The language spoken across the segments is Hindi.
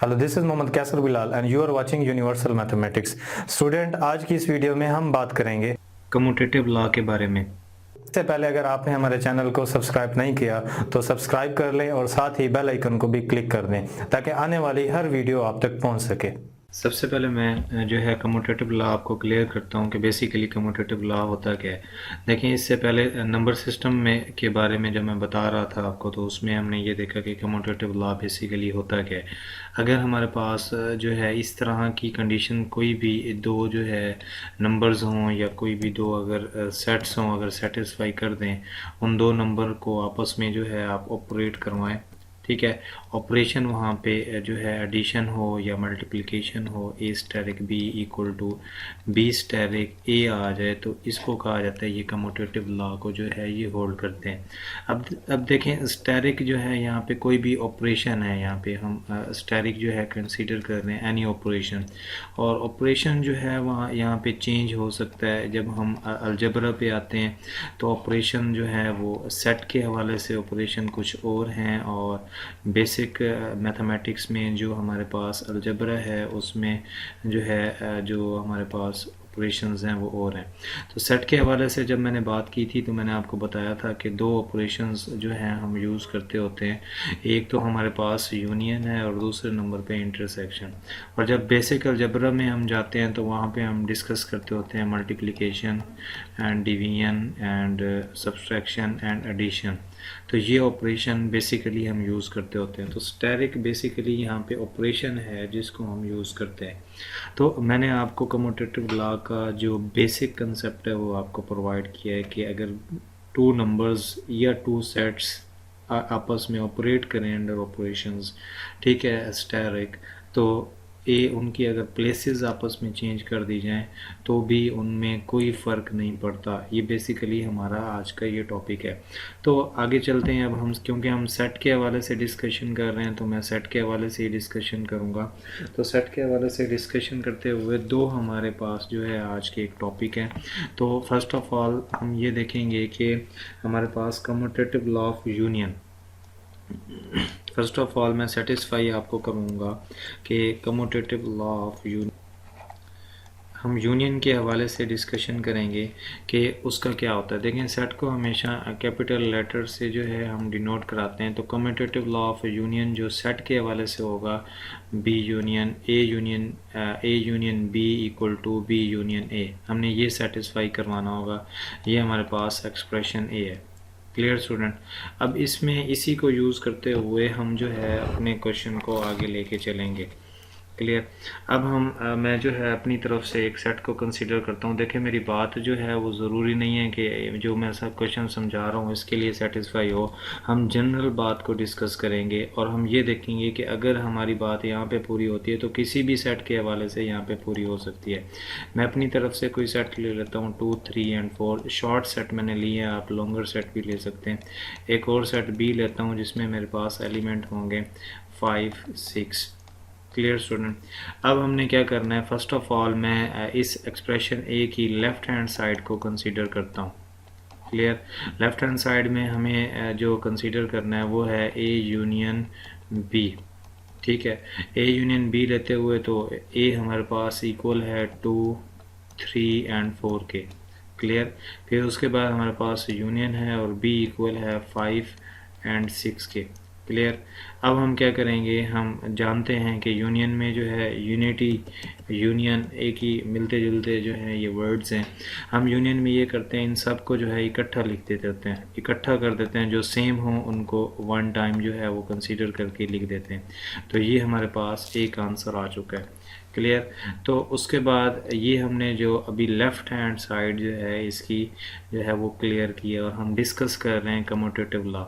Hello, this is Mohammad Kaiser Bilal and you are watching Universal Mathematics. Student, आज की इस वीडियो में हम बात करेंगे कम्यूटेटिव लॉ के बारे में। इससे पहले अगर आपने हमारे चैनल को सब्सक्राइब नहीं किया तो सब्सक्राइब कर लें और साथ ही बेल आइकन को भी क्लिक कर दें ताकि आने वाली हर वीडियो आप तक पहुंच सके। सबसे पहले मैं जो है कम्यूटेटिव लॉ आपको क्लियर करता हूँ कि बेसिकली कम्यूटेटिव लॉ होता क्या है। देखिए, इससे पहले नंबर सिस्टम में के बारे में जब मैं बता रहा था आपको, तो उसमें हमने ये देखा कि कम्यूटेटिव लॉ बेसिकली होता क्या है। अगर हमारे पास जो है इस तरह की कंडीशन, कोई भी दो जो है नंबर्स हों या कोई भी दो अगर सेट्स हों, अगर सेटिस्फाई कर दें, उन दो नंबर को आपस में जो है आप ऑपरेट करवाएं, ठीक है। ऑपरेशन वहाँ पे जो है एडिशन हो या मल्टीप्लिकेशन हो, A asterisk B equal to B asterisk A आ जाए, तो इसको कहा जाता है, ये कम्यूटेटिव लॉ को जो है ये होल्ड करते हैं। अब देखें, स्टेरिक जो है यहाँ पे कोई भी ऑपरेशन है, यहाँ पे हम स्टेरिक जो है कंसीडर कर रहे हैं एनी ऑपरेशन, और ऑपरेशन जो है वहाँ यहाँ पे चेंज हो सकता है। जब हम अलजबरा पे आते हैं तो ऑपरेशन जो है वो सेट के हवाले से ऑपरेशन कुछ और हैं, और बेसिक मैथमेटिक्स में जो हमारे पास अलजबरा है उसमें जो है जो हमारे पास ऑपरेशंस हैं वो और हैं। तो सेट के हवाले से जब मैंने बात की थी तो मैंने आपको बताया था कि दो ऑपरेशंस जो हैं हम यूज़ करते होते हैं। एक तो हमारे पास यूनियन है और दूसरे नंबर पे इंटरसेक्शन। और जब बेसिक अलजबरा में हम जाते हैं तो वहाँ पे हम डिस्कस करते होते हैं multiplication and division and subtraction and addition. तो ये ऑपरेशन बेसिकली हम यूज़ करते होते हैं। तो स्टेरिक बेसिकली यहाँ पे ऑपरेशन है जिसको हम यूज़ करते हैं। तो मैंने आपको कम्यूटेटिव लॉ का जो बेसिक कंसेप्ट है वो आपको प्रोवाइड किया है कि अगर टू नंबर्स या टू सेट्स आपस में ऑपरेट करें अंडर ऑपरेशंस, ठीक है, स्टेरिक, तो उनकी अगर प्लेसेस आपस में चेंज कर दी जाएं तो भी उनमें कोई फ़र्क नहीं पड़ता। ये बेसिकली हमारा आज का ये टॉपिक है। तो आगे चलते हैं। अब हम, क्योंकि हम सेट के हवाले से डिस्कशन कर रहे हैं, तो मैं सेट के हवाले से ही डिस्कशन करूँगा। तो सेट के हवाले से डिस्कशन करते हुए दो हमारे पास जो है आज के एक टॉपिक है। तो फर्स्ट ऑफ ऑल हम ये देखेंगे कि हमारे पास commutative law of union. First of all मैं सेटिस्फाई आपको करूँगा कि कम्यूटेटिव लॉ ऑफ यूनियन, हम यूनियन के हवाले से डिस्कशन करेंगे कि उसका क्या होता है। देखें, सेट को हमेशा कैपिटल लेटर से जो है हम डिनोट कराते हैं। तो कम्यूटेटिव लॉ ऑफ यूनियन जो सेट के हवाले से होगा, B union A union B equal to B union A, हमने ये सेटिस्फाई करवाना होगा। ये हमारे पास एक्सप्रेशन ए है। Clear student. अब इसमें इसी को यूज़ करते हुए हम जो है अपने क्वेश्चन को आगे लेके चलेंगे। क्लियर। अब मैं जो है अपनी तरफ से एक सेट को कंसीडर करता हूँ। देखिए, मेरी बात जो है वो ज़रूरी नहीं है कि जो मैं सब क्वेश्चन समझा रहा हूँ इसके लिए सेटिस्फाई हो। हम जनरल बात को डिस्कस करेंगे और हम ये देखेंगे कि अगर हमारी बात यहाँ पे पूरी होती है तो किसी भी सेट के हवाले से यहाँ पे पूरी हो सकती है। मैं अपनी तरफ से कोई सेट ले लेता हूँ 2, 3 एंड 4। शॉर्ट सेट मैंने लिए हैं, आप लॉन्गर सेट भी ले सकते हैं। एक और सेट बी लेता हूँ जिसमें मेरे पास एलिमेंट होंगे 5, 6। Clear student. अब हमने क्या करना है, फर्स्ट ऑफ ऑल मैं इस एक्सप्रेशन ए की लेफ़्ट हैंड साइड को कंसीडर करता हूँ। क्लियर। लेफ़्ट हैंड साइड में हमें जो कंसीडर करना है वो है ए यूनियन बी, ठीक है। ए यूनियन बी लेते हुए तो ए हमारे पास इक्वल है 2, 3 एंड 4 के। क्लियर। फिर उसके बाद हमारे पास यूनियन है और बी इक्वल है 5 एंड 6 के। क्लियर। अब हम क्या करेंगे, हम जानते हैं कि यूनियन में जो है यूनिटी, यूनियन एक ही मिलते जुलते जो है ये वर्ड्स हैं। हम यूनियन में ये करते हैं, इन सब को जो है इकट्ठा लिख देते हैं, इकट्ठा कर देते हैं। जो सेम हो उनको वन टाइम जो है वो कंसीडर करके लिख देते हैं। तो ये हमारे पास एक आंसर आ चुका है। क्लियर। तो उसके बाद ये हमने जो अभी लेफ़्ट हैंड साइड जो है इसकी जो है वो क्लियर की है और हम डिस्कस कर रहे हैं कम्यूटेटिव लॉ।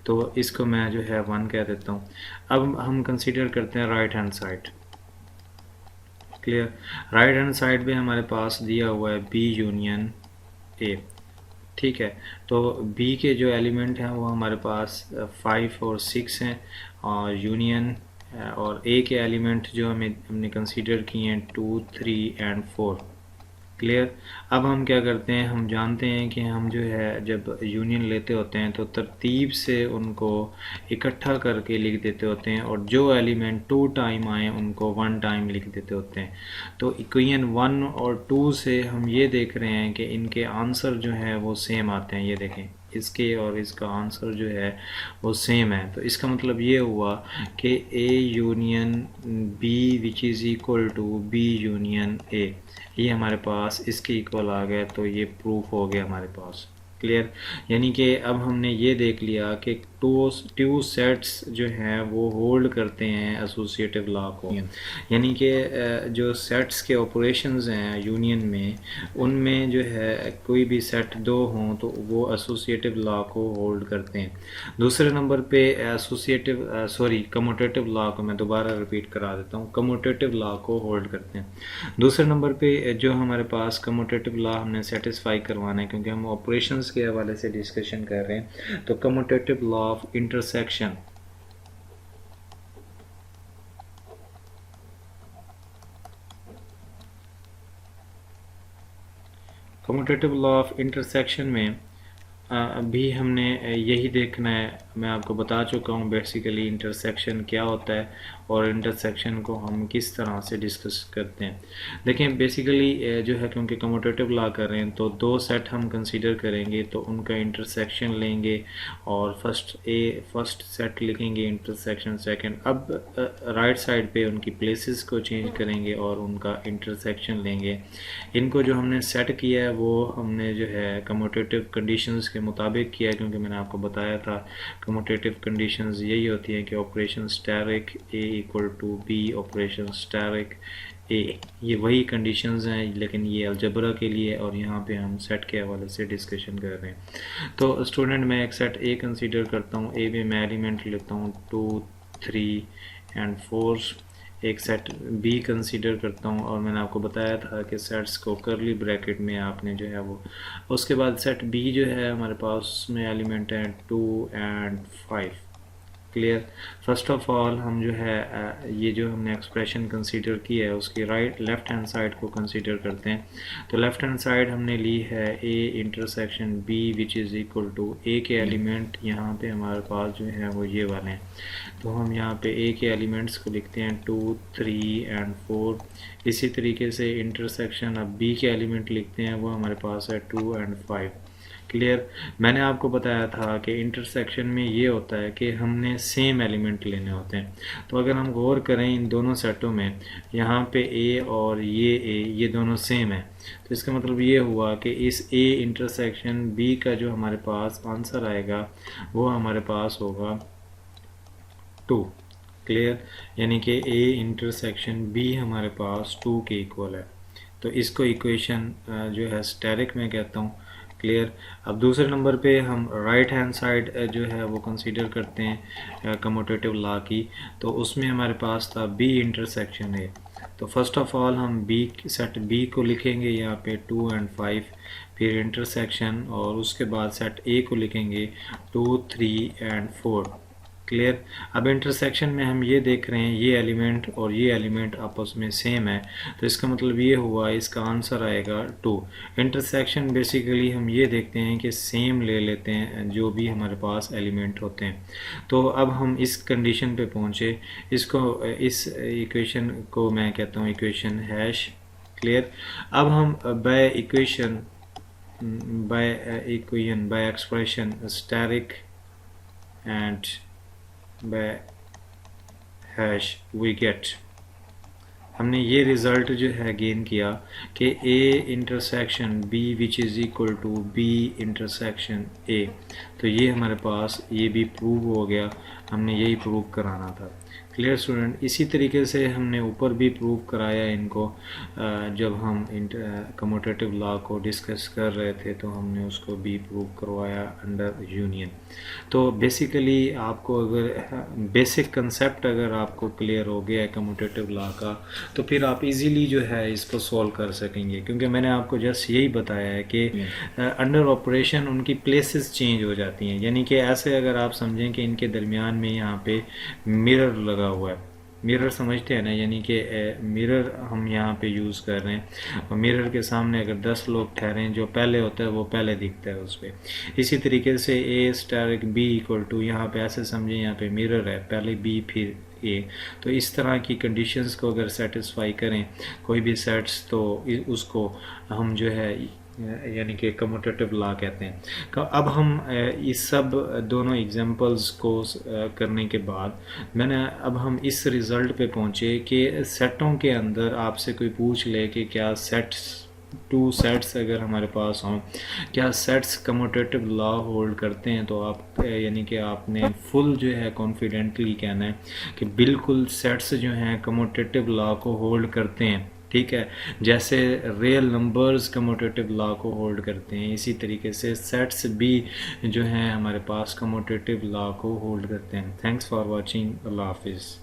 तो इसको मैं जो है 1 कह देता हूँ। अब हम कंसीडर करते हैं right hand side. Clear. Right hand side पे हमारे पास दिया हुआ है बी यूनियन ए, ठीक है। तो बी के जो एलिमेंट हैं वो हमारे पास 5 और 6 हैं, और यूनियन और ए के एलिमेंट जो हमने कंसीडर किए हैं 2, 3 एंड 4। क्लियर। अब हम क्या करते हैं, हम जानते हैं कि हम जो है जब यूनियन लेते होते हैं तो तरतीब से उनको इकट्ठा करके लिख देते होते हैं, और जो एलिमेंट 2 टाइम आए उनको 1 टाइम लिख देते होते हैं। तो इक्वेशन 1 और 2 से हम ये देख रहे हैं कि इनके आंसर जो है वो सेम आते हैं। ये देखें, इसके और इसका आंसर जो है वो सेम है। तो इसका मतलब ये हुआ कि A union B which is equal to B union A, ये हमारे पास इसके इक्वल आ गया। तो ये प्रूफ हो गया हमारे पास। क्लियर। यानी कि अब हमने ये देख लिया कि टू सेट्स जो हैं वो होल्ड करते हैं एसोसिएटिव लॉ को। यानी कि जो सेट्स के ऑपरेशंस हैं यूनियन में, उनमें जो है कोई भी सेट 2 हों तो वो एसोसिएटिव लॉ को होल्ड करते हैं। दूसरे नंबर पे कम्यूटेटिव लॉ को मैं दोबारा रिपीट करा देता हूँ, कम्यूटेटिव लॉ को होल्ड करते हैं। दूसरे नंबर पे जो हमारे पास कम्यूटेटिव लॉ हमने सेटिस्फाई करवाना है, क्योंकि हम ऑपरेशंस के हवाले से डिस्कशन कर रहे हैं। तो commutative law of intersection, commutative law of intersection में अभी हमने यही देखना है। मैं आपको बता चुका हूँ बेसिकली इंटरसेक्शन क्या होता है और इंटरसेक्शन को हम किस तरह से डिस्कस करते हैं। देखें, बेसिकली जो है, क्योंकि कम्यूटेटिव लॉ कर रहे हैं तो 2 सेट हम कंसीडर करेंगे, तो उनका इंटरसेक्शन लेंगे और फर्स्ट सेट लिखेंगे इंटरसेक्शन सेकंड। अब राइट साइड पे उनकी प्लेसेस को चेंज करेंगे और उनका इंटरसेक्शन लेंगे। इनको जो हमने सेट किया है वो हमने जो है कम्यूटेटिव कंडीशंस के मुताबिक किया है, क्योंकि मैंने आपको बताया था कम्यूटेटिव कंडीशंस यही होती हैं कि operation asterisk A equal to B operation asterisk A, ये वही कंडीशंस हैं, लेकिन ये अलजबरा के लिए और यहाँ पे हम सेट के हवाले से डिस्कशन कर रहे हैं। तो स्टूडेंट, मैं एक सेट A कंसीडर करता हूँ। A में मैं एलिमेंट लेता हूँ 2, 3 एंड 4। एक सेट B कंसीडर करता हूँ, और मैंने आपको बताया था कि सेट्स को करली ब्रैकेट में आपने जो है वो, उसके बाद सेट B जो है हमारे पास में एलिमेंट है 2 and 5। Clear. First of all हम जो है ये जो हमने एक्सप्रेशन कंसीडर की है उसकी लेफ्ट हैंड साइड को कंसीडर करते हैं। तो लेफ्ट हैंड साइड हमने ली है A intersection B which is equal to A के एलिमेंट यहाँ पे हमारे पास जो है वो ये वाले हैं। तो हम यहाँ पे A के एलिमेंट्स को लिखते हैं 2, 3 एंड 4। इसी तरीके से इंटरसेक्शन अब B के एलिमेंट लिखते हैं, वो हमारे पास है 2 एंड 5। क्लियर। मैंने आपको बताया था कि इंटरसेक्शन में ये होता है कि हमने सेम एलिमेंट लेने होते हैं। तो अगर हम गौर करें इन दोनों सेटों में, यहाँ पे A और ये A, ये दोनों सेम है। तो इसका मतलब ये हुआ कि इस A इंटरसेक्शन B का जो हमारे पास आंसर आएगा वो हमारे पास होगा 2। क्लियर। यानी कि A इंटरसेक्शन B हमारे पास 2 के इक्वल है। तो इसको इक्वेशन जो है स्टेरिक में कहता हूँ। क्लियर। अब दूसरे नंबर पे हम राइट हैंड साइड जो है वो कंसीडर करते हैं कम्यूटेटिव लॉ की। तो उसमें हमारे पास था B इंटरसेक्शन A। तो फर्स्ट ऑफ ऑल हम सेट B को लिखेंगे यहाँ पे 2 एंड 5, फिर इंटरसेक्शन, और उसके बाद सेट A को लिखेंगे 2, 3 एंड 4। क्लियर। अब इंटरसेक्शन में हम ये देख रहे हैं ये एलिमेंट और ये एलिमेंट आपस में सेम है, तो इसका मतलब ये हुआ इसका आंसर आएगा 2। इंटरसेक्शन बेसिकली हम ये देखते हैं कि सेम ले लेते हैं जो भी हमारे पास एलिमेंट होते हैं। तो अब हम इस कंडीशन पे पहुँचे, इस इक्वेशन को मैं कहता हूँ इक्वेशन हैश। क्लियर। अब हम by expression asterisk and by hash we get, हमने ये रिज़ल्ट जो है गेन किया कि A intersection B which is equal to B intersection A। तो ये हमारे पास ये भी प्रूव हो गया, हमने यही प्रूव कराना था। Clear student. इसी तरीके से हमने ऊपर भी प्रूव कराया इनको, जब हम कम्यूटेटिव लॉ को डिस्कस कर रहे थे तो हमने उसको भी प्रूव करवाया अंडर यूनियन। तो बेसिकली आपको अगर बेसिक कंसेप्ट अगर आपको क्लियर हो गया है कम्यूटेटिव लॉ का, तो फिर आप इजीली जो है इसको सॉल्व कर सकेंगे, क्योंकि मैंने आपको जस्ट यही बताया है कि अंडर ऑपरेशन उनकी प्लेसेस चेंज हो जाती हैं। यानी कि ऐसे अगर आप समझें कि इनके दरमियान में यहाँ पे मिरर लगा हुआ है, मिरर समझते हैं ना, यानी कि मिरर हम यहाँ पे यूज़ कर रहे हैं और मिरर के सामने अगर 10 लोग ठहरे, जो पहले होता है वो पहले दिखता है उस पर। इसी तरीके से ए स्टार बी इक्वल टू, यहाँ पे ऐसे समझें यहाँ पे मिरर है, पहले बी फिर ए। तो इस तरह की कंडीशंस को अगर सेटिस्फाई करें कोई भी सेट्स, तो उसको हम जो है यानी कि कम्यूटेटिव लॉ कहते हैं। अब हम इस सब दोनों एग्जांपल्स को करने के बाद अब हम इस रिज़ल्ट पे पहुँचे कि सेटों के अंदर आपसे कोई पूछ ले कि क्या टू सेट्स अगर हमारे पास हों, क्या सेट्स कम्यूटेटिव लॉ होल्ड करते हैं, तो आप यानी कि आपने फुल जो है कॉन्फिडेंटली कहना है कि बिल्कुल सेट्स जो हैं कम्यूटेटिव लॉ को होल्ड करते हैं। ठीक है, जैसे रियल नंबर्स कम्यूटेटिव लॉ को होल्ड करते हैं, इसी तरीके से सेट्स भी जो हैं हमारे पास कम्यूटेटिव लॉ को होल्ड करते हैं। थैंक्स फॉर वॉचिंग, अल्लाह हाफिज़।